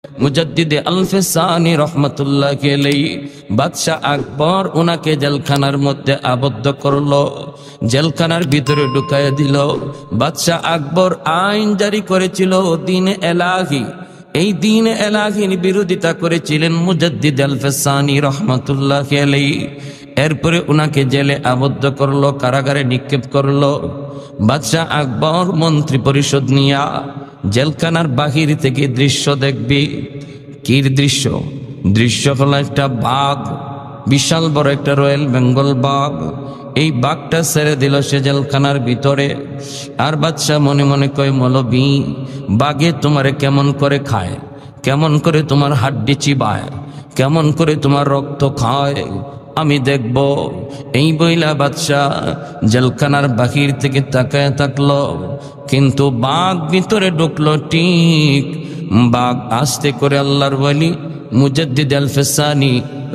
মুজাদ্দিদে আল-ফিসানি রহমাতুল্লাহ আলাইহি বাদশাহ আকবর ওনাকে জেলখানার মধ্যে আবদ্ধ করলো, জেলখানার ভিতরে ঢুকায় দিল। বাদশাহ আকবর আইন জারি করেছিল দ্বীন এলাহি, এই দ্বীন এলাহির বিরোধিতা করেছিলেন মুজাদ্দিদ আল-ফিসানি রহমাতুল্লাহ আলাইহি। এরপরে ওনাকে জেলে আবদ্ধ করলো, কারাগারে নিক্ষেপ করলো। বাদশাহ আকবর মন্ত্রী পরিষদ নিয়া জেলখানার বাহির থেকে দৃশ্য দেখবি। কি দৃশ্য? দৃশ্য হলো একটা বাঘ, বিশাল বড় একটা রয়্যাল বেঙ্গল বাঘ। এই বাঘটা ছেড়ে দিল সে জেলখানার ভিতরে। আর বাদশাহ মনে মনে কয়, মৌলবী, বাঘে তোমারে কেমন করে খায়, কেমন করে তোমার হাড্ডি চিবায়, কেমন করে তোমার রক্ত খায়, আমি দেখব। এই বইলা বাদশাহ জেলখানার বাহির থেকে তাকায় থাকলো, কিন্তু বাঘ ভিতরে ঢুকলো। ঠিক বাঘ আস্তে করে আল্লাহর ওয়ালি মুজাদ্দিদ আল-ফিসানি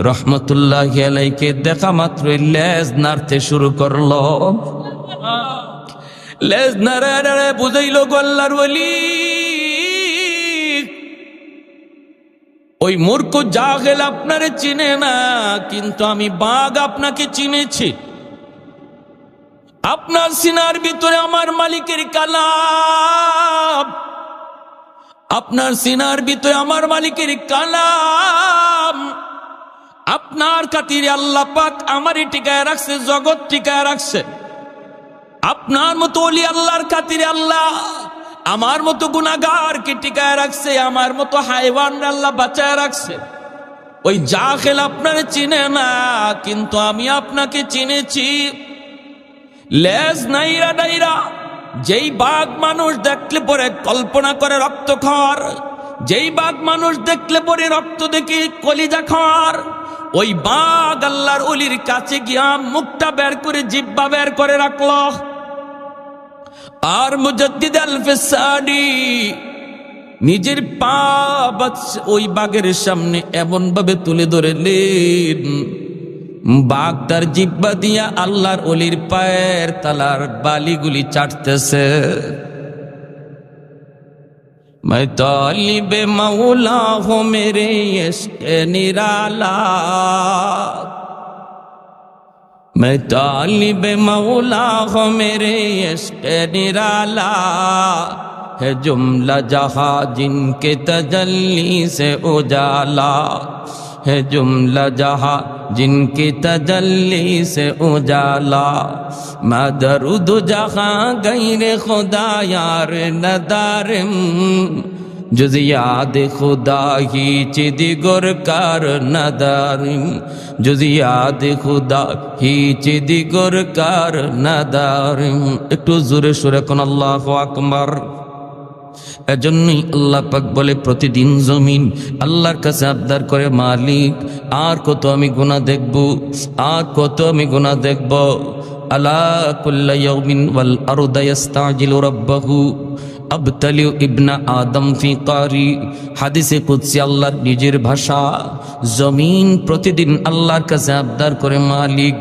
রহমতুল্লাহি আলাইহিকে দেখা মাত্রই লেজ নাড়তে শুরু করলো। লেজ নাড়ায় বুঝাইল গো আল্লাহর ওয়ালি, ওই মূর্খ জাহেল আপনারে চিনে না, কিন্তু আমি বাঘ আপনাকে চিনেছি। আপনার সিনার ভিতরে আমার মালিকের কালাম, আপনার সিনার ভিতরে আমার মালিকের কালাম। আপনার খাতিরে আল্লাহ পাক আমারই টিকায় রাখছে, জগৎ টিকায় রাখছে। আপনার মতো ওলি আল্লাহর খাতিরে আল্লাহ আমার মতো গুনাহগারকে টিকায় রাখছে, আমার মতো হায়ওয়ান আল্লাহ বাঁচায় রাখছে। ওই জাহেল আপনারে চিনে না, কিন্তু আমি আপনাকে চিনেছি। লেজ নাইরা নাইরা যেই বাঘ মানুষ দেখলে পরে কল্পনা করে রক্ত খাওয়ার, যেই বাঘ মানুষ দেখলে পরে রক্ত দেখে কলিজা খাওয়ার, ওই বাঘ আল্লাহর ওলির কাছে গিয়া মুখটা বের করে জিহ্বা বের করে রাখলো। আর মুজাদ্দিদ আল-ফিসানি নিজের পা ওই বাঘের সামনে এমন ভাবে তুলে ধরলেন, বাঘ তার জিহ্বা দিয়া আল্লাহর ওলির পায়ের তালার বালিগুলি চাটতেছে। मैं तालिब मौला हूँ मेरे इश्क़ निराला, मैं तालिब मौला हूँ मेरे इश्क़ निराला, है जुमला जहाँ जिनके तजल्ली से उजाला, है जुमला जहाँ जिनकी तजल्ली से उजाला, मैं दरूद जहाँ गैर खुदा यार नदारिम, जुज़ याद खुदा ही चिदिगुर कार नदारिम, जुज़ याद खुदा ही चिदिगुर कार नदारिम। একটু জোরে সুরে কোন আল্লাহু আকবার। এজন্যই আল্লাহ পাক বলে প্রতিদিন জমিন আল্লাহর কাছে আবদার করে, মালিক আর কত আমি গুনাহ দেখব, আর কত আমি গুনাহ দেখব। আলা কুল্লা ইয়াউমিন ওয়াল আরদু ইস্তাজিলু রাব্বাহু আবতালিউ ইবনা আদম ফি কারি। হাদিসে কুদসি আল্লাহর নিজের ভাষা। জমিন প্রতিদিন আল্লাহর কাছে আবদার করে, মালিক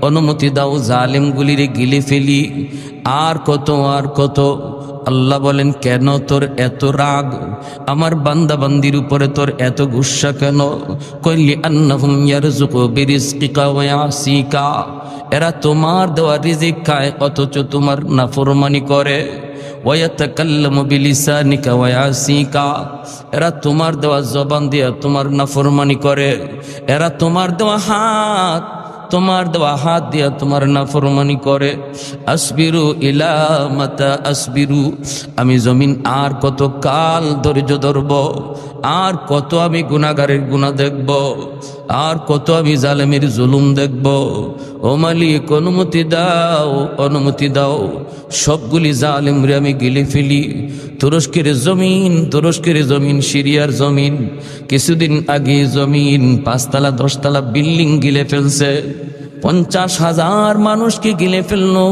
অনুমতি দাও জালেমগুলিরে গিলে ফেলি, আর কত আর কত। আল্লাহ বলেন, কেন তোর এত রাগ, আমার বান্দা বান্দির উপরে তোর এত গুসা কেন? কইলি আন্নাহুম ইয়ারযুকু বিরিজকিকা ওয়া ইয়াসিকা, এরা তোমার দেওয়া রিজিক খায় অথচ তোমার নাফরমানি করে। ওয়া ইয়াতাকাল্লামু বিলিসানিকা ওয়া ইয়াসিকা, এরা তোমার দেওয়া জবান দিয়ে তোমার নাফরমানি করে। এরা তোমার দেওয়া হাত, তোমার দেওয়া হাত দিয়া তোমার নাফরমানি করে। আসবিরু ইলা মাতা আসবিরু, আমি জমিন আর কত কাল ধৈর্য ধরব, আর কত আমি গুনাহগারের গুনাহ দেখব, আর কত আমি জালেমের জুলুম দেখব। ও মালিক অনুমতি দাও, অনুমতি দাও, সবগুলি জালেমরে আমি গিলে ফেলি। তুরস্কের জমিন, তুরস্কের জমিন, সিরিয়ার জমিন, কিছুদিন আগে জমিন 5 তলা 10 তলা বিল্ডিং গিলে ফেলছে, 50,000 মানুষকে গিলে ফেললো।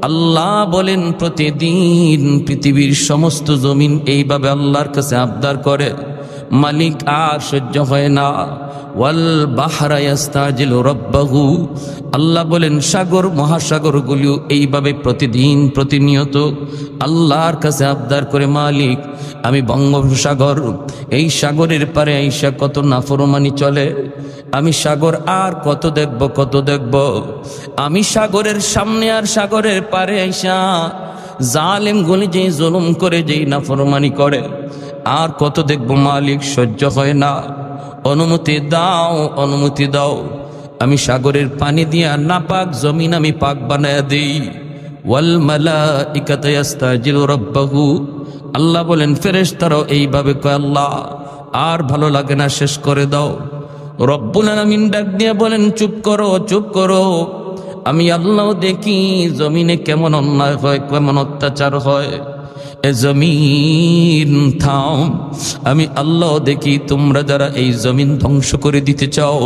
আল্লাহ বলেন, প্রতিদিন পৃথিবীর সমস্ত জমিন এইভাবে আল্লাহর কাছে আবদার করে, মালিক আর সহ্য হয় না। ওয়াল বাহরা ইয়াস্তাজিলু রাব্বাহু, আল্লাহ বলেন সাগর মহাসাগরগুলো এইভাবে প্রতিদিন প্রতিনিয়ত আল্লাহর কাছে আবদার করে, মালিক আমি বঙ্গোপসাগর, এই সাগরের পারে আইসা কত নাফরমানি চলে, আমি সাগর আর কত দেখব কত দেখব, আমি সাগরের সামনে আর সাগরের পারে আইসা জালেম গুলি যেই জুলুম করে যেই নাফরমানি করে আর কত দেখব মালিক, সহ্য হয় না, অনুমতি দাও অনুমতি দাও, আমি সাগরের পানি দিয়া নাপাক জমিন আমি পাক বানায়া দেই। ওয়াল মালাইকাতু ইয়াস্তাজিলু রাব্বাহু, আল্লাহ বলেন ফেরেশতারাও এইভাবে কয়, আল্লাহ আর ভালো লাগে না, শেষ করে দাও। রব্বুল আলামিন ডাক দিয়ে বলেন, চুপ করো চুপ করো, আমি আল্লাহ দেখি জমিনে কেমন অন্যায় হয়, কেমন অত্যাচার হয়, এ জমিন থাম, আমি আল্লাহ দেখি তোমরা যারা এই জমিন ধ্বংস করে দিতে চাও,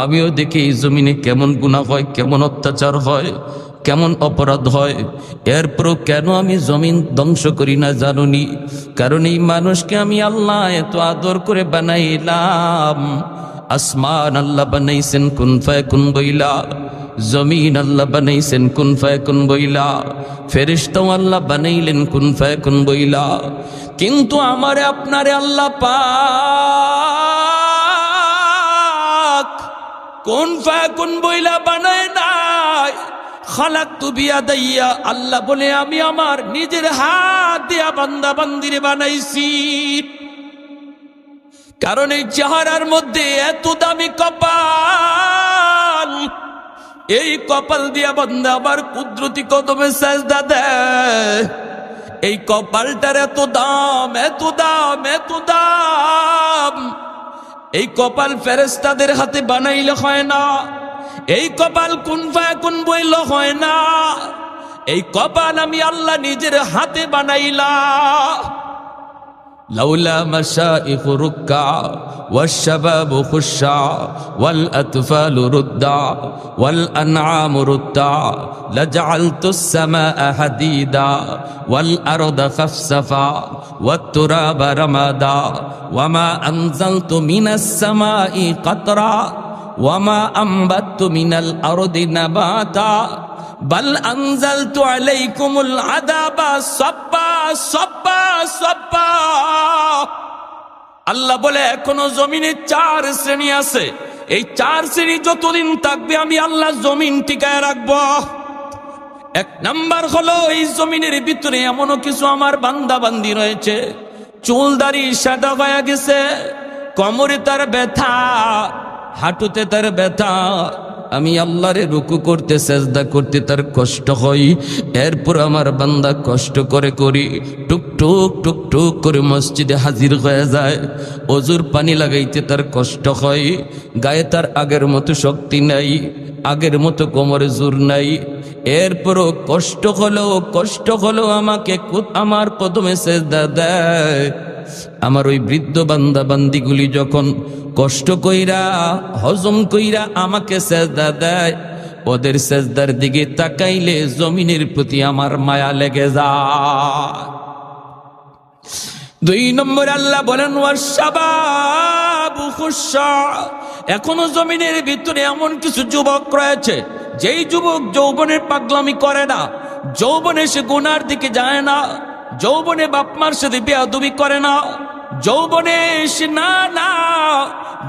আমিও দেখি এই জমিনে কেমন গুনাহ হয়, কেমন অত্যাচার হয়, কেমন অপরাধ হয়, এরপরও কেন আমি জমিন ধ্বংস করি না জানুনি? কারণ এই মানুষকে আমি আল্লাহ এত আদর করে বানাইলাম। আসমান আল্লাহ বানাইছেন কুন ফায়াকুন বইলা, জমিন আল্লাহ বানাইছেন কুন ফায়াকুন বইলা, ফেরেশতাও আল্লাহ বানাইলেন কুন ফায়াকুন বইলা, কিন্তু আমারে আপনারে আল্লাহ পাক কুন ফায়াকুন বইলা বানায় নাই। খালাকতু বিয়াদাইয়া, আল্লাহ বলে আমি আমার নিজের হাত দিয়া বান্দা বান্দিরে বানাইছি। কারণ এই চেহারার মধ্যে এত দামি কপাল, এই কপাল দিয়া বান্দা আবার কুদরতি কদমে সাজদা দেয়। এই কপালটার এত দাম এত দাম এত দাম, এই কপাল ফেরেশতাদের হাতে বানাইলে হয় না, এই কপাল কুন ফায়াকুন বইলে হয় না, এই কপাল আমি আল্লাহ নিজের হাতে বানাইলাম। لولا مشائخ ركع والشباب خشع والأطفال ردع والأنعام ردع لجعلت السماء حديدا والأرض خفصفا والتراب رمادا وما أنزلت من السماء قطرا وما أنبت من الأرض نباتا بل أنزلت عليكم العذاب صبا صبا صبا। আল্লাহ বলে এখনো জমিনে 4 শ্রেণী আছে, এই 4 শ্রেণী যতদিন থাকবে আমি আল্লাহ জমিন টিকায় রাখবো। 1 নাম্বার হলো এই জমিনের ভিতরে এমনও কিছু আমার বান্দা বান্দি রয়েছে, চুল দাড়ি সাদা হয়ে গেছে, কোমরে তার ব্যথা, হাঁটুতে তার ব্যথা, আমি আল্লাহরে রুকু করতে সেজদা করতে তার কষ্ট হয়, এরপর আমার বান্দা কষ্ট করে করি টুকটুক টুকটুক করে মসজিদে হাজির হয়ে যায়, ওজুর পানি লাগাইতে তার কষ্ট হয়, গায়ে তার আগের মতো শক্তি নাই, আগের মতো কোমরে জোর নাই, এরপরও কষ্ট হলো আমাকে আমার কদমে সেজদা দেয়। আমার ওই বৃদ্ধ বান্দা বান্দিগুলি যখন কষ্ট কইরা হজম কইরা আমাকে সেজদা দেয়, ওদের সেজদার দিকে তাকাইলে জমিনের প্রতি আমার মায়া লেগে যায়। 2 নম্বরে আল্লাহ বলেন ওয়াশাবাবু খুশা, এখনো জমিনের ভিতরে এমন কিছু যুবক রয়েছে যেই যুবক যৌবনের পাগলামি করে না, যৌবনে সে গুনার দিকে যায় না, যৌবনে বাপ মার সাথে বেয়াদবি করে না, যৌবনে সে না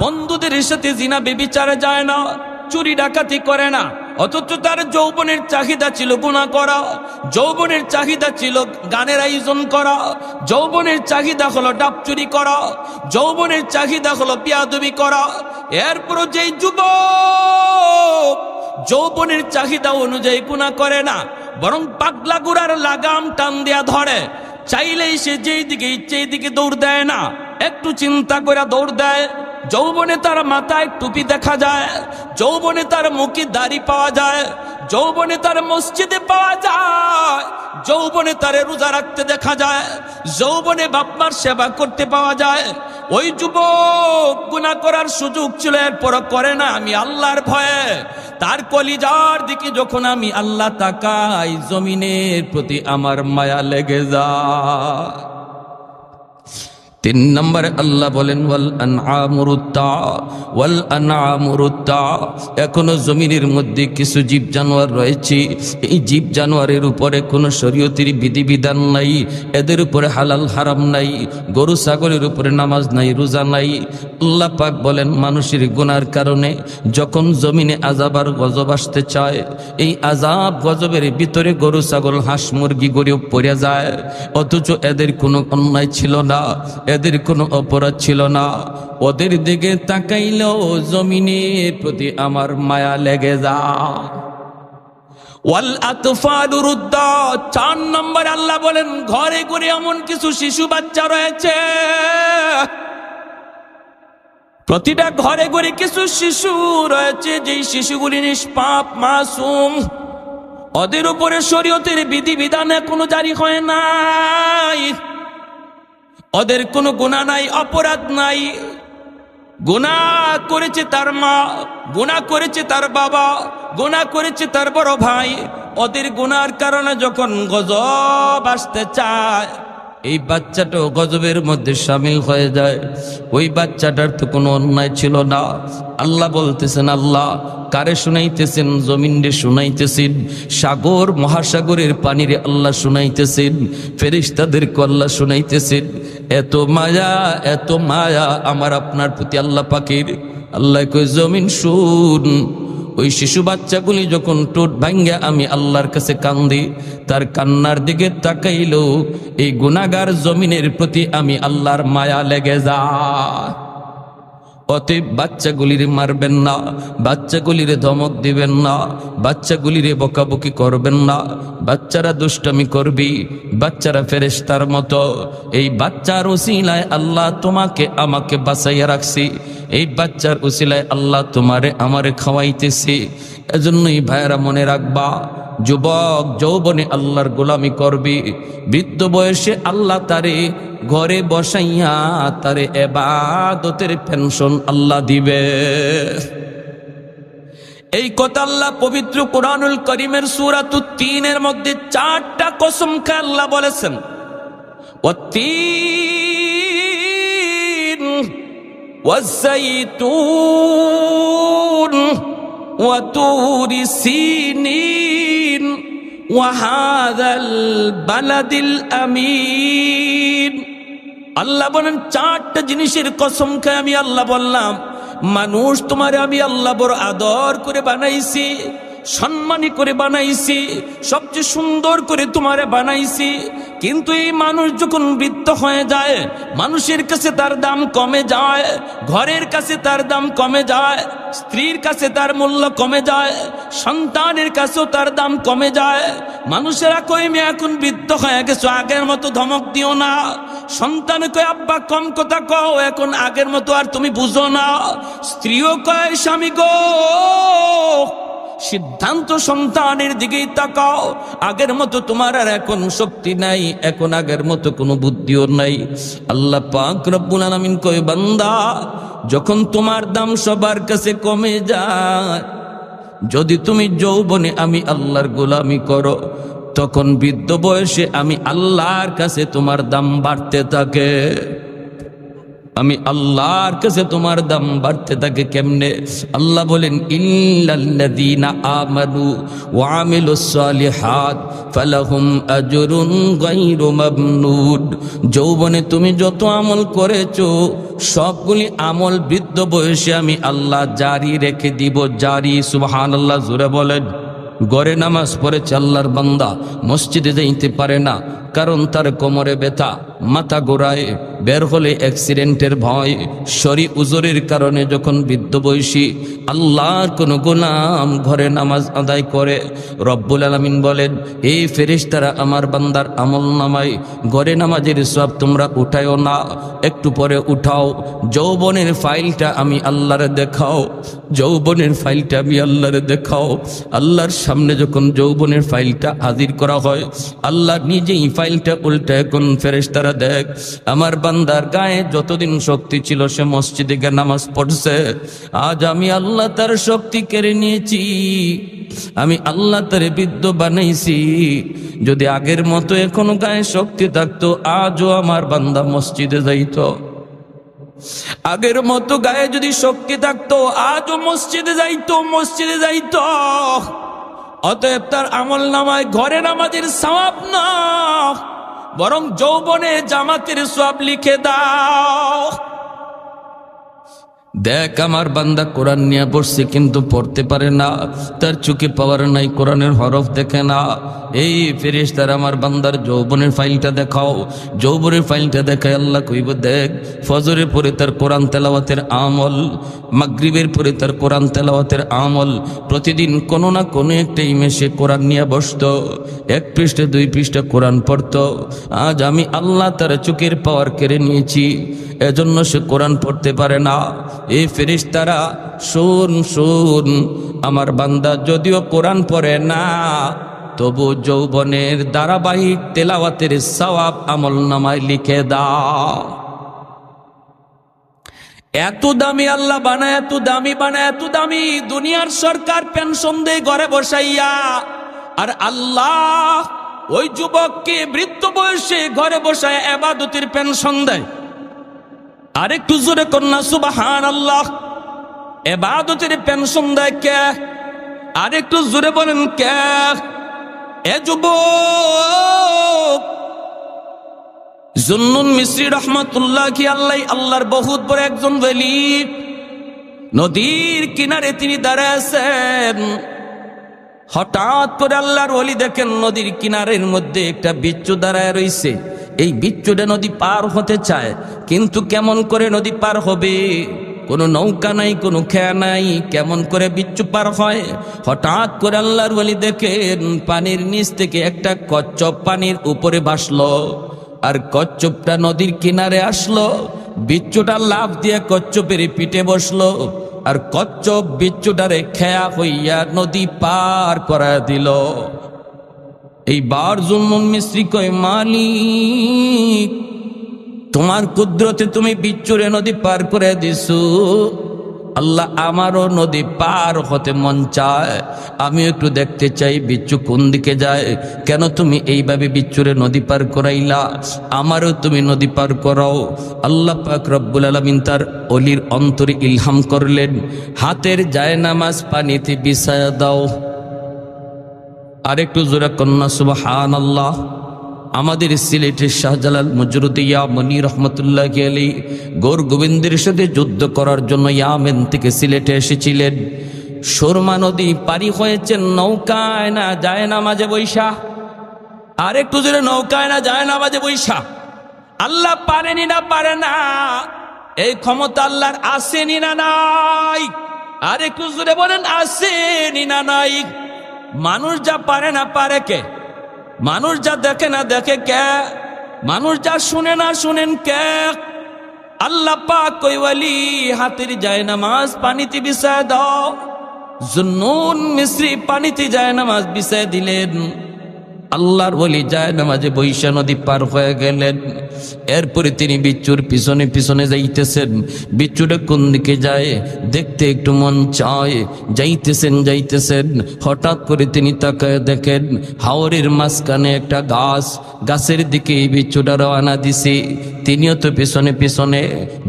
বন্ধুদের সাথে জিনা বেবিচারে যায় না, চুরি ডাকাতি করে না, অথচ তার যৌবনের চাহিদা ছিল গুনাহ করা, যৌবনের চাহিদা ছিল গানের আয়োজন করা, যৌবনের চাহিদা হলো ডাব চুরি করা, যৌবনের চাহিদা হলো বেয়াদবি করা। এরপরও যেই যুবক যৌবনের চাহিদা অনুযায়ী গুনাহ করে না, বরং পাগলা গুড়ার লাগাম টান দেয়া ধরে, চাইলেই সে যেই দিকে ইচ্ছে দিকে দৌড় দেয় না, একটু চিন্তা করে দৌড় দেয়। যৌবনে তার মাথায় টুপি দেখা যায়, যৌবনে তার মুখে দাড়ি পাওয়া যায়, যৌবনে তার মসজিদে পাওয়া যায়, যৌবনে তার রোজা রাখতে দেখা যায়, যৌবনে বাপমার সেবা করতে পাওয়া যায়। ওই যুবক গুনাহ করার সুযোগ ছিল, এরপর করে না, আমি আল্লাহর ভয়ে তার কলিজার দিকে যখন আমি আল্লাহ তাকাই, জমিনের প্রতি আমার মায়া লেগে যায়। তিন নম্বরে আল্লাহ বলেন ওয়াল আনআমুরুত্তা, ওয়াল আনআমুরুত্তা, এখনো জমিনের মধ্যে কিছু জীব জানোয়ার রয়েছে, এই জীব জানোয়ারের উপরে কোনো শরীয়তের বিধিবিধান নাই, এদের উপরে হালাল হারাম নাই, গরু ছাগলের উপরে নামাজ নাই, রোজা নাই। আল্লাহ পাক বলেন মানুষের গুনার কারণে যখন জমিনে আযাব আর গজব আসতে চায়, এই আযাব গজবের ভিতরে গরু ছাগল হাঁস মুরগি গরিব পড়ে যায়, অথচ এদের কোনো অন্যায় ছিল না, এদের কোনো অপরাধ ছিল না। ওদের দিকে তাকাইলেও জমিনের প্রতি আমার মায়া লেগে যায়। ওয়াল আতফালু রুদ্দা, 4 নম্বর আল্লাহ বলেন ঘরে ঘরে এমন কিছু শিশু বাচ্চা রয়েছে, প্রতিটা ঘরে ঘরে কিছু শিশু রয়েছে, যেই শিশুগুলি নিষ্পাপ মাসুম, ওদের উপরে শরীয়তের বিধিবিধান কোনো জারি হয় নাই, ওদের কোনো গুনাহ নাই, অপরাধ নাই। গুনাহ করেছে তার মা, গুনাহ করেছে তার বাবা, গুনাহ করেছে তার বড় ভাই, ওদের গুনার কারণে যখন গজব আসতে চায়, এই বাচ্চাটা গজবের মধ্যে শামিল হয়ে যায়। ওই বাচ্চাটার তো কোনো অন্যায় ছিল না। আল্লাহ বলতেছেন, আল্লাহ কারে শুনাইতেছেন? জমিনে শুনাইতেছেন, সাগর মহাসাগরের পানিরে আল্লাহ শুনাইতেছেন, ফেরেশতাদেরকে আল্লাহ শুনাইতেছেন। এত মায়া, এত মায়া আমার আপনার প্রতি আল্লাহ পাকের। আল্লাহ কই জমিন শুন, ওই শিশু বাচ্চাগুলি যখন ঠোঁট ভাঙ্গা আমি আল্লাহর কাছে কান্দি, তার কান্নার দিকে তাকাইলো এই গুনাহগার জমিনের প্রতি আমি আল্লাহর মায়া লেগে যায়। অতএব বাচ্চাগুলিরে মারবেন না, বাচ্চাগুলিরে ধমক দিবেন না, বাচ্চাগুলিরে বকাবকি করবেন না। বাচ্চারা দুষ্টামি করবি, বাচ্চারা ফেরেশতার মতো। এই বাচ্চার উসিলায় আল্লাহ তোমাকে আমাকে বাঁচাইয়া রাখছি, এই বাচ্চার উসিলায় আল্লাহ তোমারে আমারে খাওয়াইতেছি। এজন্যই ভাইয়েরা মনে রাখবা, যুবক যৌবনে আল্লাহর গোলামি করবি, বৃদ্ধ বয়সে আল্লাহ তারে ঘরে বসাইয়া তারে ইবাদতের পেনশন আল্লাহ দিবে। এই কথা আল্লাহ পবিত্র কুরআনুল কারীমের সূরাতুত তিনের মধ্যে 4টা কসম খেয়ে আল্লাহ বলেছেন, ওয়াত-তিন ওয়াজ-যাইতুন ওয়া তুরি সিনিন ওয়া হাযাল বালাদিল আমিন। আল্লাহ বলেন 4টা জিনিসের কসম খেয়ে আমি আল্লাহ বললাম, মানুষ তোমারে আমি আল্লাহ বড় আদর করে বানাইছি, সম্মানী করে বানাইছি, সবচেয়ে সুন্দর করে তোমারে বানাইছি। কিন্তু এই মানুষ যখন বৃদ্ধ হয়ে যায়, মানুষের কাছে তার দাম কমে যায়, ঘরের কাছে তার দাম কমে যায়, স্ত্রীর কাছে তার মূল্য কমে যায়, সন্তানের কাছেও তার দাম কমে যায়। মানুষেরা কই আমি এখন বৃদ্ধ হয়ে গেছো, আগের মতো ধমক দিও না। সন্তান কয় আব্বা কম কথা কও, এখন আগের মতো আর তুমি বুঝো না। স্ত্রীও কয় স্বামী গো, সিদ্ধান্ত সন্তানের দিকেই তাকাও, আগের মতো তোমার আর এখন শক্তি নাই, এখন আগের মতো কোনো বুদ্ধিও নাই। আল্লাহ পাক রব্বুল আলামিন কয় বান্দা, যখন তোমার দাম সবার কাছে কমে যায়, যদি তুমি যৌবনে আমি আল্লাহর গোলামি করো, তখন বৃদ্ধ বয়সে আমি আল্লাহর কাছে তোমার দাম বাড়তে থাকে। আমি আল্লাহর কাছে তোমার দাম বাড়তে থাকে কেমনে? আল্লাহ বলেন, ইল্লাল্লাযীনা আমানু ওয়া আমিলুস সালিহাত ফালাহুম আজরুন গায়রু মামনুন। যৌবনে তুমি যত আমল করেছো, সবগুলি আমল বৃদ্ধ বয়সে আমি আল্লাহ জারি রেখে দিব, জারি। সুবহানাল্লাহ, জোরে বলেন। ঘরে নামাজ পড়েছে আল্লাহর বান্দা, মসজিদে যাইতে পারে না, কারণ তার কোমরে ব্যথা, মাথা ঘোরায়, বের হলে অ্যাক্সিডেন্টের ভয়, শরীর উজরের কারণে যখন বৃদ্ধ বয়সী আল্লাহর কোন গোলাম ঘরে নামাজ আদায় করে, রব্বুল আলামিন বলেন, এই ফেরেশতারা আমার বান্দার আমল নামায় ঘরে নামাজের সওয়াব তোমরা উঠায়ও না, একটু পরে উঠাও। যৌবনের ফাইলটা আমি আল্লাহরে দেখাও, যৌবনের ফাইলটা আমি আল্লাহরে দেখাও। আল্লাহর সামনে যখন যৌবনের ফাইলটা হাজির করা হয়, আল্লাহ নিজেই ফাইলটা উল্টা এখন ফেরেশতারা দেখ, আমার বান্দার গায়ে যতদিন শক্তি ছিল সে মসজিদে গিয়ে নামাজ পড়ছে, আজ আমি আল্লাহ তার শক্তি কেড়ে নিয়েছি, আমি আল্লাহ তারে বৃদ্ধ বানাইছি। যদি আগের মতো এখনো গায়ে শক্তি থাকতো, আজও আমার বান্দা মসজিদে যাইতো। আগের মতো গায়ে যদি শক্তি থাকতো, আজও মসজিদে যাইতো। অতএব তার আমল নামায় ঘরে নামাজের সওয়াব না, বরং যৌবনে জামাতের সওয়াব লিখে দাও। দেখ আমার বান্দা কোরআন নিয়ে পড়ছে কিন্তু পড়তে পারে না, তার চোখে পাওয়ার নাই, কোরআনের হরফ দেখে না। এই ফেরেশতারা আমার বান্দার যৌবনের ফাইলটা দেখাও। যৌবনের ফাইলটা দেখায় আল্লাহ কইব, দেখ ফজরের পরে তার কোরআন তেলাওয়াতের আমল, মাগরিবের পরে তার কোরআন তেলাওয়াতের আমল, প্রতিদিন কোনো না কোনো একটা ইমেশে কোরআন নিয়ে বসতো, 1 পৃষ্ঠা 2 পৃষ্ঠা কোরআন পড়তো। আজ আমি আল্লাহ তার চোখের পাওয়ার কেড়ে নিয়েছি, এজন্য সে কোরআন পড়তে পারে না। এই ফেরেশতারা শুন, আমার বান্দা যদিও কোরআন পড়ে না, তবু যৌবনের ধারাবাহিক তেলাওয়াতের সওয়াব আমল নামায় লিখে দাও। এত দামি আল্লাহ বানায়, এত দামি দুনিয়ার সরকার পেনশন দেয় ঘরে বসাইয়া, আর আল্লাহ ওই যুবককে বৃদ্ধ বয়সে ঘরে বসায় ইবাদতের পেনশন দেয়। আরেকটু জোরে কন্যা সুবহানাল্লাহ। ইবাদতের পেনশন দেয় কে? আরেকটু জোরে বলেন কে? এ যুবক জুন্নুন মিসরি রহমাতুল্লাহি আলাইহি, আল্লাহর বহুত বড় একজন ওলি। নদীর কিনারে তিনি দাঁড়ায় আছেন। হঠাৎ করে আল্লাহর ওলি দেখেন নদীর কিনারের মধ্যে একটা বিচ্ছু দাঁড়ায় রইছে। এই বিচ্ছুটা নদী পার হতে চায়, কিন্তু কেমন করে নদী পার হবে? কোনো নৌকা নাই, কোনো খেয়া নাই, কেমন করে বিচ্ছু পার হয়? হঠাৎ করে আল্লাহর ওলি দেখেন পানির নিচ থেকে একটা কচ্ছপ পানির উপরে ভাসলো, আর কচ্ছপটা নদীর কিনারে আসলো। বিচ্ছুটা লাফ দিয়ে কচ্ছপের পিঠে বসলো, আর কচ্ছপ বিচ্ছুটারে খেয়া হইয়া নদী পার করা দিল। এইবার জুন্নুন মিসরি কয়, মালিক তোমার কুদরতে তুমি বিচ্ছুরে নদী পার করে দিছো। আল্লাহ, আমারও নদী পার হতে মন চায়, আমি একটু দেখতে চাই বিচ্ছু কোন দিকে যায়। কেন তুমি এইভাবে বিচ্ছুরে নদী পার করাইলা? আমারও তুমি নদী পার করাও। আল্লাহ পাক রব্বুল আলামিন তার ওলির অন্তরে ইলহাম করলেন, হাতের জায়নামাজ পানিতে বিছায়া দাও। আরেকটু জোরে কন্যা সুবহানাল্লাহ। আমাদের সিলেটের শাহজালাল মজরুদ ইয়ামনি রহমতুল্লাহি আলাইহি গৌর গোবিন্দের সাথে যুদ্ধ করার জন্য ইয়ামেন থেকে সিলেটে এসেছিলেন। সুরমা নদী পারি হয়েছেন নৌকায় না জায়নামাজে বৈশা। আরেকটু জোরে, নৌকায় না জায়নামাজে বৈশা। আল্লাহ পারেনি না পারে না, এই ক্ষমতা আল্লাহর আসেনি না নাই? আরেকটু জোরে বলেন, আসেনি না নাই? মানুষ যা পারে না পারে কে? মানুষ যা দেখে না দেখে কে? মানুষ যা শুনে না শুনেন কে? আল্লাহ পাক কই, ওয়ালি হাতের জায়নামাজ পানিতে বিছায় দাও। জুন্নুন মিসরি পানিতে জায়নামাজ বিছায় দিলেন। আল্লাহর ওলি জায়নামাজে বৈশা নদী পার হয়ে গেলেন। এরপরে তিনি বিচ্ছুর পিছনে পিছনে যাইতেছেন। বিচ্ছুটা কোন দিকে যায় দেখতে একটু মন চায়। যাইতেছেন, হঠাৎ করে তিনি তাকায় দেখেন হাওরের মাঝখানে একটা গাছ, গাছের দিকে এই বিচ্ছুটা রওনা দিছে। তিনিও তো পিছনে পিছনে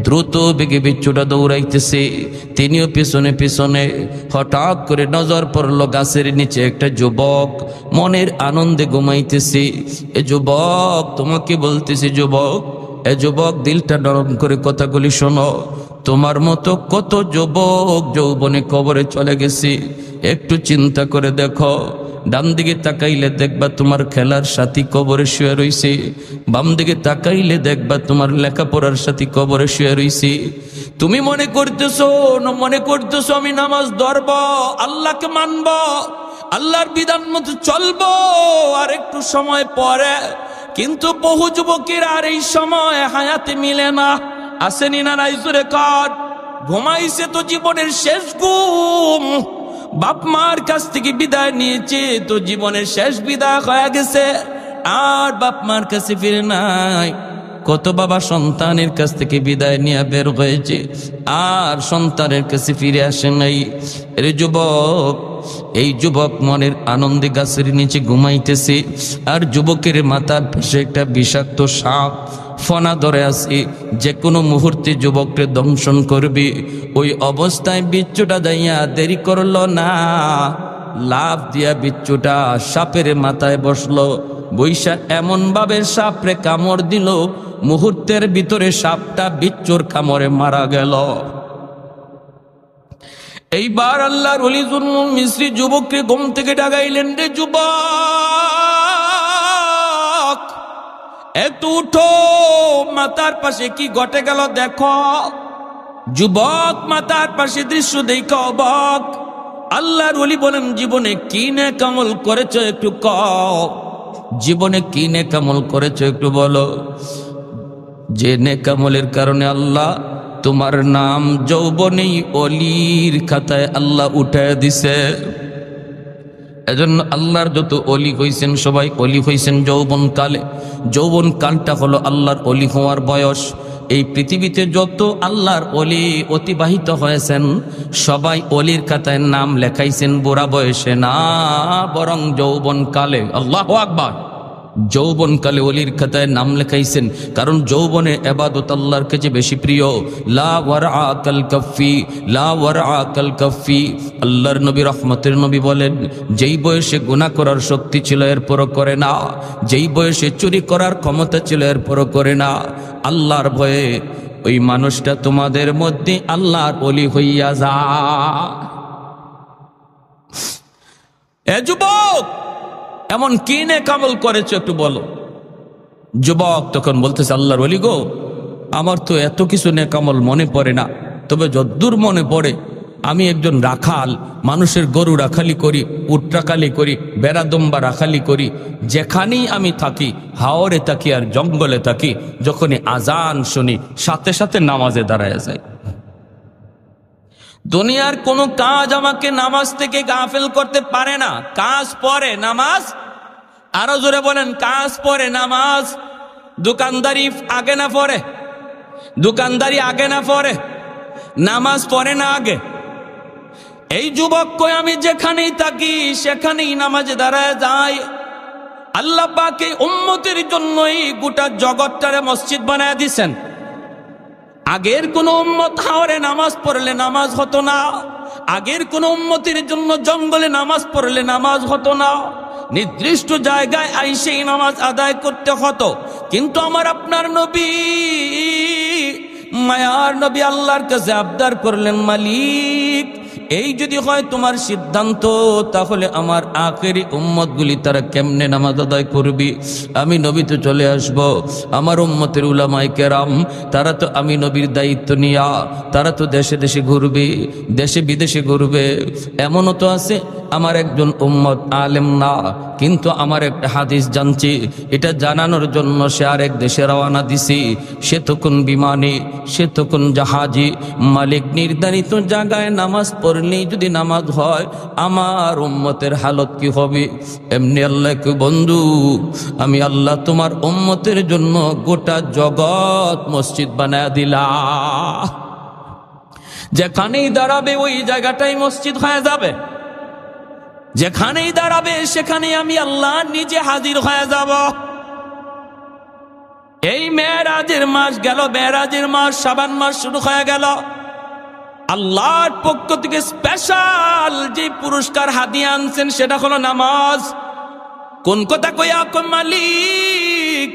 দ্রুত বেগে বিচ্ছুটা দৌড়াইতেছে, তিনিও পিছনে পিছনে। হঠাৎ করে নজর পড়লো গাছের নিচে একটা যুবক মনের আনন্দে ঘুমাইতেছে। এ যুবক, তোমাকে বলতেছি যুবক, এ যুবক দিলটা নরম করে কথাগুলি শোনো। তোমার মতো কত যুবক যৌবনে কবরে চলে গেছে, একটু চিন্তা করে দেখো। ডান দিকে তাকাইলে দেখবা তোমার খেলার সাথী কবরে শুয়ে রইছে, বাম দিকে তাকাইলে দেখবা তোমার লেখাপড়ার সাথী কবরে শুয়ে রইছে। তুমি মনে করতেছো আমি নামাজ ধরব, আল্লাহকে মানব, আল্লাহর বিধান মতো চলবো আর একটু সময় পরে। কিন্তু বহু যুবকের আর এই সময় হায়াতে মিলে না। আসেনি না নাই? জোরে কর। ঘুমাইছে তো জীবনের শেষ ঘুম, বাপ মার কাছ থেকে বিদায় নিয়েছে তো জীবনের শেষ বিদায় হয়ে গেছে, আর বাপ মার কাছে ফিরে নাই। কত বাবা সন্তানের কাছ থেকে বিদায় নিয়ে বের হয়েছে, আর সন্তানের কাছে ফিরে আসে নাই। এর যুবক, এই যুবক মনের আনন্দে গাছের নিচে ঘুমাইতেছে, আর যুবকের মাথার পাশে একটা বিষাক্ত সাপ ফনা ধরে আছে, যে কোনো মুহূর্তে যুবককে দংশন করবে। ওই অবস্থায় বিচ্ছুটা দাইয়া দেরি করল না, লাফ দিয়া বিচ্ছুটা সাপের মাথায় বসলো। বৈশা এমন ভাবে সাপরে কামড় দিল, মুহূর্তের ভিতরে সাপটা বিচ্ছুর কামড়ে মারা গেল। এইবার আল্লাহর ওলি জুন্নুন মিসরি যুবককে ঘুম থেকে ডাকাইলেন, রে যুবক, একটু উঠো, মাথার পাশে কি ঘটে গেল দেখো। যুবক মাথার পাশে দৃশ্য দেখো অবাক। আল্লাহর ওলি বলেন, জীবনে কি নেক আমল করেছো একটু কও, জীবনে কি নেক আমল করেছো একটু বলো, যে নেক আমলের কারণে আল্লাহ তোমার নাম যৌবনেই অলির খাতায় আল্লাহ উঠায় দিছে। এজন্য আল্লাহর যত অলি হইছেন সবাই অলি হইছেন যৌবন কালে। যৌবন কালটা হলো আল্লাহর অলি হওয়ার বয়স। এই পৃথিবীতে যত আল্লাহর অলি অতিবাহিত হয়েছেন সবাই অলির খাতায় নাম লেখাইছেন বুড়া বয়সে না, বরং যৌবন কালে। আল্লাহু আকবার। যৌবন কালে অলির খাতায় নাম লেখাইছেন, কারণ যৌবনে ইবাদত আল্লাহর কাছে বেশি প্রিয়। লা ওয়ারআ কাল কাফি, লা ওয়ারআ কাল কাফি। আল্লাহর নবী রহমতের নবী বলেন, যেই বয়সে গুনাহ করার শক্তি ছিল এরপরও করে না, যেই বয়সে চুরি করার ক্ষমতা ছিল এরপরও করে না, আল্লাহর ভয়ে ওই মানুষটা তোমাদের মধ্যে আল্লাহর ওলি হইয়া যা। এ যুবক, এমন কি নেক আমল করেছো একটু বলো। যুবক তখন বলতেছে, আল্লাহর ওলি গো, আমার তো এত কিছু নেক আমল মনে পড়ে না, তবে যদ্দূর মনে পড়ে আমি একজন রাখাল, মানুষের গরু রাখালি করি, উট রাখালি করি, বেড়াদম্বা রাখালি করি। যেখানেই আমি থাকি, হাওরে থাকি আর জঙ্গলে থাকি, যখনই আজান শুনি সাথে সাথে নামাজে দাঁড়ায় যায়। দুনিয়ার কোনো কাজ আমাকে নামাজ থেকে গাফেল করতে পারে না। কাজ পরে নামাজ, আরো জোরে বলেন, কাজ পরে নামাজ। দোকানদারি আগে না পরে, দোকানদারি আগে না পরে, নামাজ পড়ে না আগে। এই যুবক কই, আমি যেখানেই থাকি সেখানেই নামাজে দাঁড়ায় যাই। আল্লাহ পাক এই উম্মতের জন্যই গোটা জগৎটারে মসজিদ বানায় দিছেন। আগের কোন উম্মত হাওরে নামাজ পড়লে নামাজ হতো না, আগের কোন উম্মতের জন্য জঙ্গলে নামাজ পড়লে নামাজ হতো না, নির্দিষ্ট জায়গায় আইসেই নামাজ আদায় করতে হতো। কিন্তু আমার আপনার নবী, মায়ার নবী আল্লাহর কাছে আবদার করলেন, মালিক, এই যদি হয় তোমার সিদ্ধান্ত, তাহলে আমার আখেরি উম্মতগুলি তারা কেমনে নামাজ আদায় করবি? আমি নবী তো চলে আসব, আমার উম্মতের উলামায়ে কেরাম তারা তো আমি নবীর দায়িত্ব নিয়া তারা তো দেশে দেশে ঘুরবে, দেশে বিদেশে ঘুরবে। এমনও তো আছে আমার একজন উম্মত আলেম না, কিন্তু আমার একটা হাদিস জানছি, এটা জানানোর জন্য সে আরেক দেশে রওনা দিছি। সে তখন বিমানে, সে তখন জাহাজে, মালিক নির্ধারিত জায়গায় নামাজ পড়লেই যদি নামাজ হয়, আমার উম্মতের হালত কি হবে? এমনি আল্লাহকে, বন্ধু আমি আল্লাহ তোমার উম্মতের জন্য গোটা জগৎ মসজিদ বানায় দিলাম। যেখানেই দাঁড়াবে ওই জায়গাটাই মসজিদ হয়ে যাবে, যেখানেই দাঁড়াবে সেখানে আমি আল্লাহ নিজে হাজির হয়ে যাব। এই মেরাজের মাস গেল, মেরাজের মাস শাবান মাস শুরু হয়ে গেল। আল্লাহর পক্ষ থেকে স্পেশাল যে পুরস্কার হাদিয়া আনছেন সেটা হলো নামাজ। কোন কথা কইয়া কই, মালিক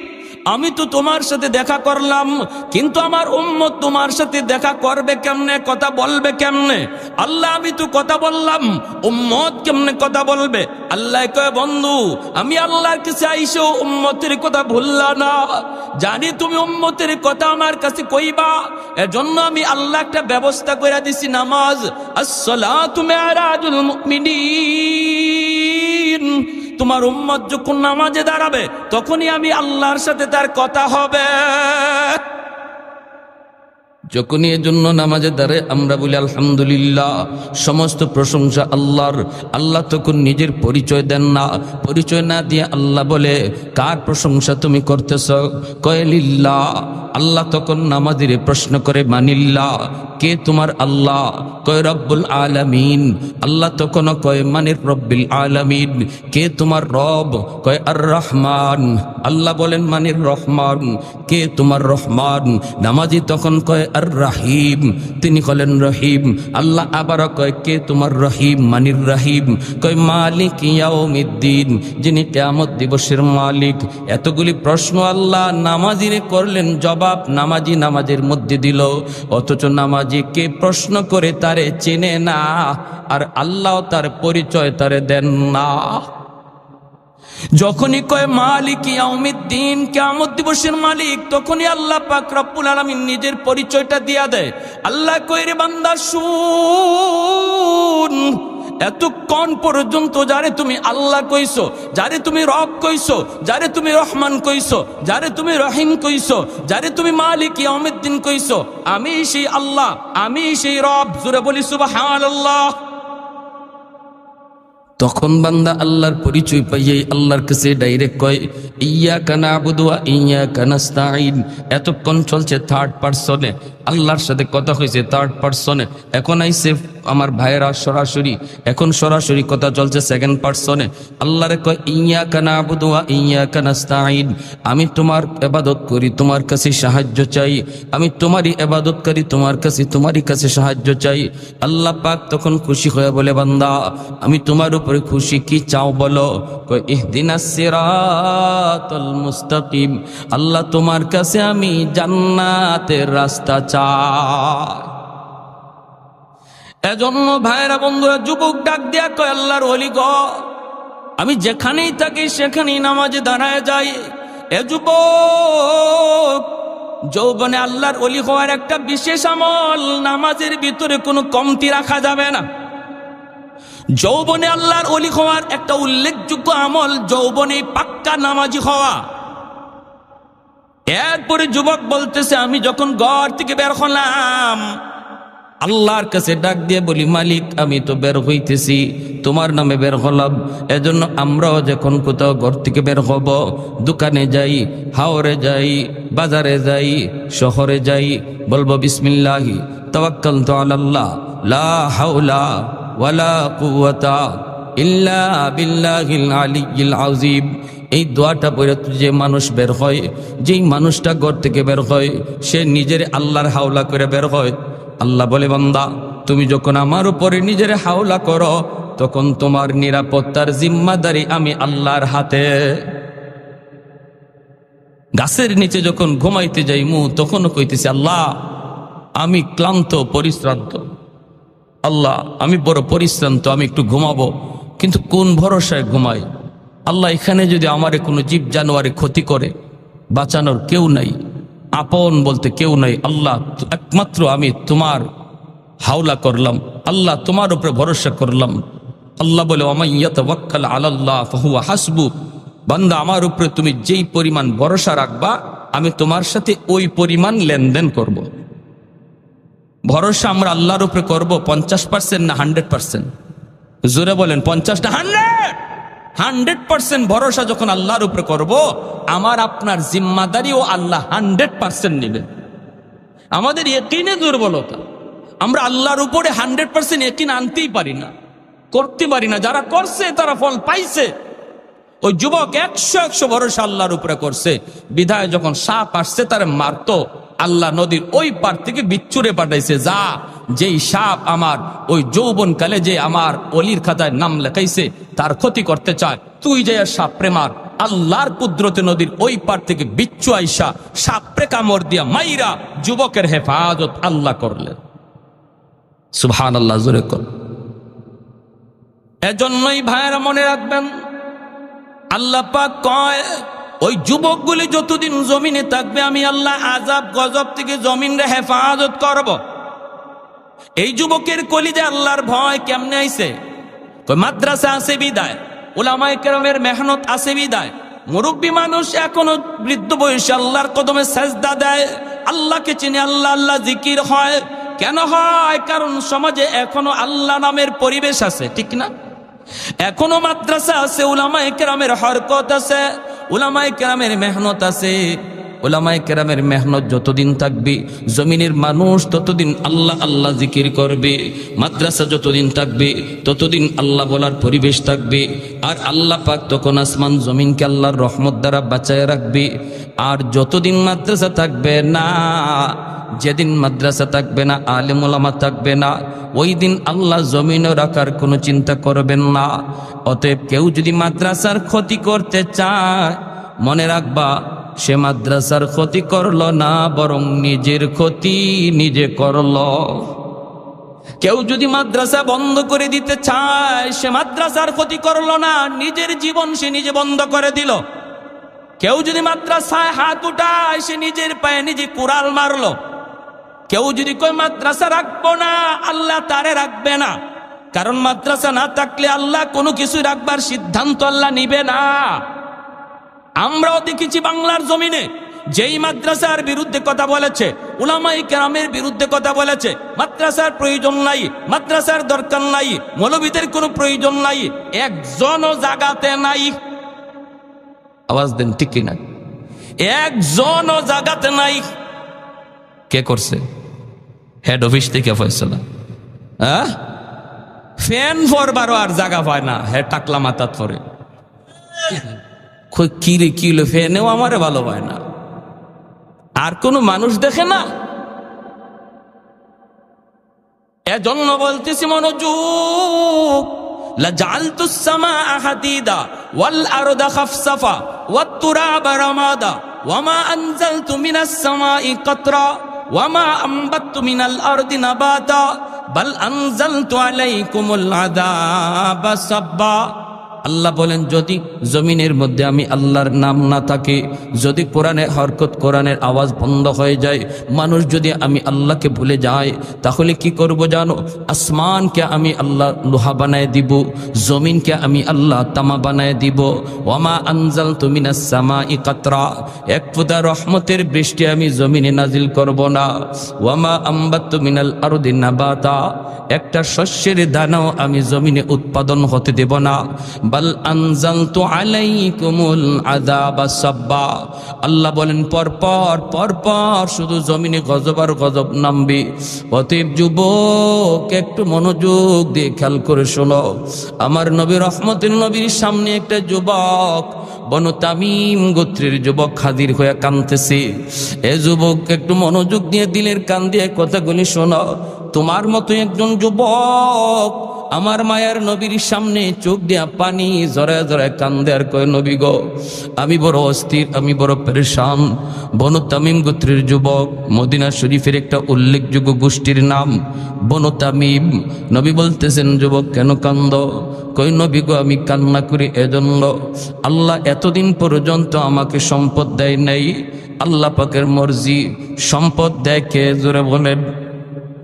আমি তো তোমার সাথে দেখা করলাম, কিন্তু আমার উম্মত তোমার সাথে দেখা করবে কেমনে, কথা বলবে কেমনে? আল্লাহ আমি তো কথা বললাম, উম্মত কেমনে কথা বলবে? আল্লাহ কয়, বন্ধু আমি আল্লাহর কাছে আইসো উম্মতের কথা ভুললা না, জানি তুমি উম্মতের কথা আমার কাছে কইবা, এজন্য আমি আল্লাহ একটা ব্যবস্থা করে দিছি, নামাজ। আসসালাতু মিরাজুল মুমিনিন। তোমার উম্মত যখন নামাজে দাঁড়াবে তখনই আমি আল্লাহর সাথে তার কথা হবে। যখনই এজন্য নামাজে দাঁড়ায় আমরা বলি আলহামদুলিল্লাহ, সমস্ত প্রশংসা আল্লাহর। আল্লাহ তখন নিজের পরিচয় দেন না, পরিচয় না দিয়ে আল্লাহ বলে, কার প্রশংসা তুমি করতেছ? কয় লিল্লাহ। আল্লাহ তখন নামাজিরে প্রশ্ন করে, মানিল্লাহ, কে তোমার আল্লাহ? কয় রব্বুল আলামিন। আল্লাহ তখন কয়, মানির রব্বিল আলামিন, কে তোমার রব? কয় আর রহমান। আল্লাহ বলেন, মানির রহমান, কে তোমার রহমান? নামাজি তখন কয় আর রাহিম, তিনি হলেন রহিম। আল্লাহ আবারও কয়, কে তোমার রহিম? মানির রাহিম। কয় মালিক ইয়াউমিদ্দিন, যিনি কিয়ামত দিবসের মালিক। এতগুলি প্রশ্ন আল্লাহ নামাজিরে করলেন, জবাব নামাজি নামাজের মধ্যে দিল, অথচ নামাজি কে প্রশ্ন করে তারে চেনে না, আর আল্লাহ তার পরিচয় তারে দেন না। যখনই কয় মালিক ইয়াউমিদ্দিন, কিয়ামত দিবসের মালিক, তখনই আল্লাহ পাক রব্বুল আলামিন নিজের পরিচয়টা দিয়া দেয়। আল্লাহ কয়, রে বান্দা শুন, এতক্ষণ পর্যন্ত যারে তুমি আল্লাহ কইছো, যারে তুমি রব কইছো, যারে তুমি রহমান কইছো, যারে তুমি রহিম কইছো, যারে তুমি মালিক ইয়াউমিদ্দিন কইছো, আমি সেই আল্লাহ, আমি সেই রব। জোরে বলি সুবহানাল্লাহ। তখন বান্দা আল্লাহর পরিচয় পাইয়ে আল্লাহর কাছে ডাইরেক্ট কয়, ইয়্যাকা না'বুদু ওয়া ইয়্যাকা নাস্তাঈন। এতক্ষণ চলছে থার্ড পারসনে, আল্লাহর সাথে কথা হয়েছে থার্ড পারসনে, এখন আইছে আমার ভাইয়েরা সরাসরি, এখন সরাসরি কথা চলছে সেকেন্ড পারসনে। আল্লাহরে কয়, ইয়্যাকা না'বুদু ওয়া ইয়্যাকা নাস্তাঈন, আমি তোমার ইবাদত করি, তোমার কাছে সাহায্য চাই, আমি তোমারই ইবাদত করি, তোমার কাছে সাহায্য চাই। আল্লাহ পাক তখন খুশি হয়ে বলে, বান্দা আমি তোমার উপরে খুশি, কি চাও বলো? কয় ইহদিনাস সিরাতাল মুস্তাকিম, আল্লাহ তোমার কাছে আমি জান্নাতের রাস্তা চাই। এজন্য ভাইরা বন্ধুরা, যুবক ডাক দিয়া কয়, আল্লাহর ওলি গো, আমি যেখানেই থাকি সেখানেই নামাজে দাঁড়ায় যাই। এ যুবক, যৌবনে আল্লাহর ওলি হওয়ার একটা বিশেষ আমল, নামাজের ভিতরে কোনো কমতি রাখা যাবে না। যৌবনে আল্লাহর ওলি হওয়ার একটা উল্লেখযোগ্য আমল, যৌবনে পাক্কা নামাজি হওয়া। এরপরে যুবক বলতেছে, আমি যখন ঘর থেকে বের হলাম, আল্লাহর কাছে ডাক দিয়ে বলি, মালিক আমি তো বের হইতেছি, তোমার নামে বের হলাম। এজন্য আমরাও যখন কোথাও ঘর থেকে বের হব, দোকানে যাই, হাওরে যাই, বাজারে যাই, শহরে যাই, বলবো বিসমিল্লাহি তাওয়াক্কালতু আলাল্লাহ, লা হাওলা ওয়ালা কুওয়াতা ইল্লা বিল্লাহিল আলিয়্যিল আযীম। এই দোয়াটা পড়ে যে মানুষ বের হয়, যেই মানুষটা ঘর থেকে বের হয়, সে নিজের আল্লাহর হাওলা করে বের হয়। আল্লাহ বলে, বান্দা তুমি যখন আমার উপরে নিজের হাওলা করো, তখন তোমার নিরাপত্তার জিম্মাদারি আমি আল্লাহর হাতে। গাছের নিচে যখন ঘুমাইতে যাই তখনও কইতেছি, আল্লাহ আমি ক্লান্ত পরিশ্রান্ত, আল্লাহ আমি বড় পরিশ্রান্ত, আমি একটু ঘুমাবো, কিন্তু কোন ভরসায় ঘুমাই? আল্লাহ এখানে যদি আমারে কোনো জীব জানোয়ারে ক্ষতি করে, বাঁচানোর কেউ নাই, আপন বলতে কেউ নাই। আল্লাহ একমাত্র আমি তোমার হাওলা করলাম, আল্লাহ তোমার উপরে ভরসা করলাম। আল্লাহ বলে, ওয়া মান ইয়াতাওয়াক্কাল আলাল্লাহ ফাহুয়া হাসবু, বান্দা আমার উপরে তুমি যেই পরিমাণ ভরসা রাখবা, আমি তোমার সাথে ওই পরিমাণ লেনদেন করব। ভরসা আমরা আল্লাহর উপরে করব 50% না 100%? জোরে বলেন, 50 না 100% ভরসা যখন আল্লাহর উপরে করব, আমার আপনার জিম্মাদারিও আল্লাহ 100% নেবেন। আমাদের ইয়াকিনে দুর্বলতা, আমরা আল্লাহর উপরে 100% ইয়াকিন আনতেই পারি না, করতে পারি না। যারা করছে তারা ফল পাইছে। ওই যুবক 100 ভরসা আল্লাহর উপরে করছে, বিধায় যখন সাপ আসছে তারে মারতো, আল্লাহ নদীর ওই পার থেকে বিচ্ছুরে পাঠাইছে, যা যেই সাপ আমার ওই যৌবনকালে যে আমার অলির খাতায় নাম লেখাইছে তার ক্ষতি করতে চায়, তুই যে সাপরে মার। আল্লাহর কুদরতে নদীর ওই পার থেকে বিচ্ছু আইসা সাপরে কামড় দিয়া মাইরা যুবকের হেফাজত আল্লাহ করলেন। সুবহানাল্লাহ, জোরে কর। এজন্যই ভাইয়েরা মনে রাখবেন, আল্লাহ পাক কয়, ওই যুবকগুলি যতদিন জমিনে থাকবে আমি আল্লাহ আযাব গজব থেকে জমিনে হেফাজত করব। এই যুবকের কলিজে আল্লাহর ভয় কেমনে আইছে? কই মাদ্রাসা আছে বিদায়, উলামায়ে কেরামের মেহনত আছে বিদায়, মুরব্বী মানুষ এখনো বৃদ্ধ বয়সে আল্লাহর কদমে সেজদা দেয়, আল্লাহকে চিনে, আল্লাহ আল্লাহ জিকির হয়। কেন হয়? কারণ সমাজে এখনো আল্লাহ নামের পরিবেশ আছে, ঠিক না? এখনো মাদ্রাসা আছে, উলামায়ে কেরামের হরকত আছে, উলামায়ে কেরামের মেহনত আছে। উলামায়ে কেরামের মেহনত যতদিন থাকবে, জমিনের মানুষ ততদিন আল্লাহ আল্লাহ জিকির করবে। মাদ্রাসা যতদিন থাকবে ততদিন আল্লাহ বলার পরিবেশ থাকবে। আর আল্লাহ পাক তখন আসমান জমিনকে আল্লাহর রহমত দ্বারা বাঁচায় রাখবে। আর যতদিন মাদ্রাসা থাকবে না, যেদিন মাদ্রাসা থাকবে না, আলেম ওলামা থাকবে না, ওই দিন আল্লাহ জমিনও রাখার কোনো চিন্তা করবেন না। অতএব কেউ যদি মাদ্রাসার ক্ষতি করতে চায়, মনে রাখবা সে মাদ্রাসার ক্ষতি করলো না, বরং নিজের ক্ষতি নিজে করলো। কেউ যদি মাদ্রাসা বন্ধ করে দিতে চায়, সে মাদ্রাসার ক্ষতি করলো না, নিজের জীবন সে নিজে বন্ধ করে দিল। কেউ যদি মাদ্রাসায় হাত উঠায়, সে নিজের পায়ে নিজে কুড়াল মারলো। কেউ যদি কই মাদ্রাসা রাখবো না, আল্লাহ তারে রাখবে না। কারণ মাদ্রাসা না থাকলে আল্লাহ কোনো কিছু রাখবার সিদ্ধান্ত আল্লাহ নিবে না। আমরাও দেখেছি বাংলার জমিনে যেই মাদ্রাসার বিরুদ্ধে কথা বলেছে, উলামায়ে কেরামের বিরুদ্ধে কথা বলেছে, মাদ্রাসার প্রয়োজন নাই, মাদ্রাসার দরকার নাই, মৌলবীদের কোনো প্রয়োজন নাই, একজনও জাগাতে নাই। আওয়াজ দেন ঠিক কিনা? একজনও জাগাতে নাই। কে করছে? হেড অফিস থেকে ফয়সালা। ফ্যান ফরবারও আর জায়গা পায় না, হে টাকলা মাথাত পরে। কি রে কি হলো, ফ্যানেও আমারে ভালো পায় না, আর কোনো মানুষ দেখে না। এজন্য বলতেছি মনোযোগ, লাজালতুস সামাআ হাদিদা ওয়াল আরদা খাফসাফা ওয়াত তুরাবা রামাদা ওয়ামা আনজালতু মিনাস সামাই কাতরা ওয়ামা আম্বাততু মিনাল আরদি নাবাতা বাল আনজালতু আলাইকুমুল আযাবা সাব্বা। আল্লাহ বলেন, যদি জমিনের মধ্যে আমি আল্লাহর নাম না থাকে, যদি কোরআনের হরকত, কোরআনের আওয়াজ বন্ধ হয়ে যায়, মানুষ যদি আমি আল্লাহকে ভুলে যায়, তাহলে কি করব জানো? আসমানকে আমি আল্লাহ লোহা বানায় দিব, জমিনকে আমি আল্লাহ তামা বানায় দিব। ওয়ামা আনজালতু মিনাস সামাই কাতরা, এক ফোঁটা রহমতের বৃষ্টি আমি জমিনে নাজিল করব না। ওয়ামা আম্বাততু মিনাল আরদি নাবাতা, একটা শস্যের দানাও আমি জমিনে উৎপাদন হতে দেব না। বাল আনজালতু আলাইকুমুল আযাবা সাব্বা, আল্লাহ বলেন পরপর পরপর শুধু জমিনে গজব আর গজব নামবে। অতএব যুবক, একটু মনোযোগ দিয়ে খেয়াল করে শোনো। আমার নবী রহমতের নবীর সামনে একটা যুবক, বনু তামিম গোত্রের যুবক হাজির হয়ে কাঁদতেছে। এ যুবক, একটু মনোযোগ দিয়ে দিলের কান দিয়ে কথাগুলি শোনো। তোমার মতো একজন যুবক আমার মায়ার নবীর সামনে চোখ দিয়া পানি জড়ায় জড়ায় কান্দে আর কয়, নবী গো, আমি বড় অস্থির, আমি বড় পেরেশান। বনু তামিম গোত্রের যুবক, মদিনা শরীফের একটা উল্লেখযোগ্য গোষ্ঠীর নাম বনু তামিম। নবী বলতেছেন, যুবক কেন কান্দ? কই, নবী গো, আমি কান্না করি এজন্য, আল্লাহ এতদিন পর্যন্ত আমাকে সম্পদ দেয় নাই। আল্লাহ পাকের মর্জি, সম্পদ দেয় কে? জোরে বলেন,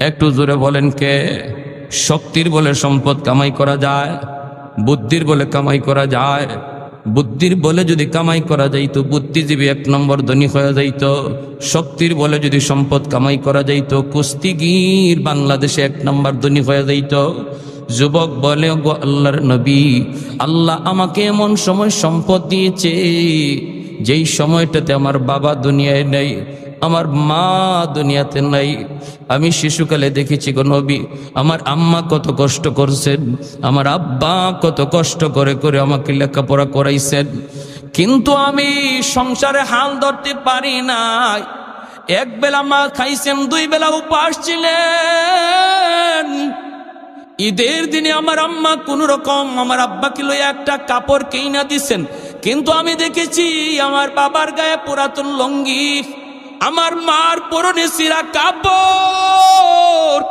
একটু জোরে বলেন কে? শক্তির বলে সম্পদ কামাই করা যায়, বুদ্ধির বলে কামাই করা যায়। বুদ্ধির বলে যদি কামাই করা যাইত, বুদ্ধিজীবী এক নম্বর ধনী হয়ে যাইত। শক্তির বলে যদি সম্পদ কামাই করা যাইত, কুস্তিগীর বাংলাদেশে এক নম্বর ধনী হয়ে যাইত। যুবক বলে, গো আল্লাহর নবী, আল্লাহ আমাকে এমন সময় সম্পদ দিয়েছে যেই সময়টাতে আমার বাবা দুনিয়ায় নেই, আমার মা দুনিয়াতে নাই। আমি শিশুকালে দেখেছি গো নবী, আমার আম্মা কত কষ্ট করছেন, আমার আব্বা কত কষ্ট করে করে আমাকে লেখাপড়া করাইছেন, কিন্তু আমি সংসারে হাল ধরতে পারি নাই। এক বেলা মা খাইছেন, দুই বেলা উপাস ছিলেন। ঈদের দিনে আমার আম্মা কোন রকম আমার আব্বাকে লইয়া একটা কাপড় কিনা দিছেন, কিন্তু আমি দেখেছি আমার বাবার গায়ে পুরাতন লঙ্গি, আমার মার পরনে চিরা কাপড়।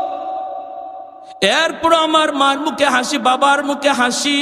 এরপর আমার মার মুখে হাসি, বাবার মুখে হাসি,